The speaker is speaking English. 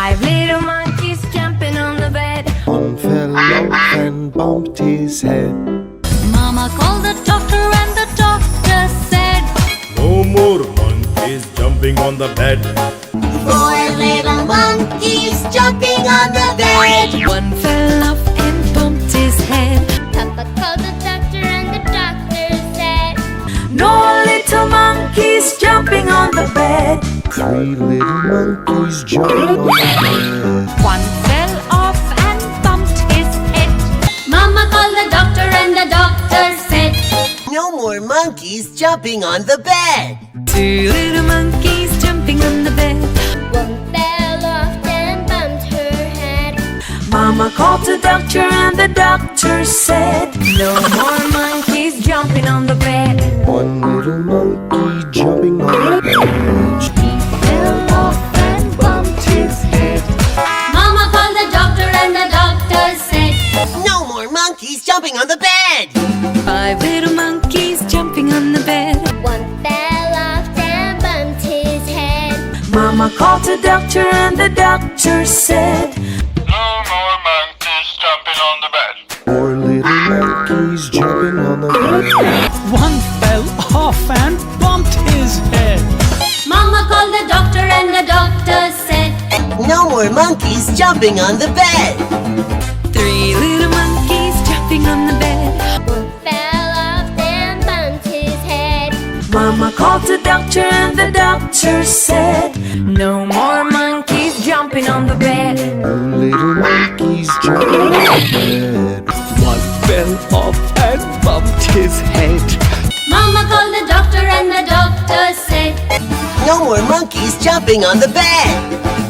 5 little monkeys jumping on the bed. One fell off and bumped his head. Mama called the doctor and the doctor said, No more monkeys jumping on the bed. 4 little monkeys jumping on the bed. One fell off and bumped his head. Papa called the doctor and the doctor said, No little monkeys jumping on the bed. 3 little monkeys jumping on the bed. One fell off and bumped his head. Mama called the doctor and the doctor said, No more monkeys jumping on the bed. 2 little monkeys jumping on the bed. one fell off and bumped her head. Mama called the doctor and the doctor said, No more monkeys jumping on the bed. 1 little monkey jumping on the bed. He fell off and bumped his head. Mama called the doctor and the doctor said, No more monkeys jumping on the bed. 5 little monkeys jumping on the bed. one fell off and bumped his head. Mama called the doctor and the doctor said, No more monkeys jumping on the bed. 4 little monkeys jumping on the bed. One fell off and bumped his head. Mama called the doctor and the doctor said, No more monkeys jumping on the bed. 3 little monkeys jumping on the bed. one fell off and bumped his head. Mama called the doctor and the doctor said, No more monkeys jumping on the bed. 2 little monkeys jumping on the bed. One fell off and bumped his head. Mama called the doctor and the doctor said, No more monkeys jumping on the bed.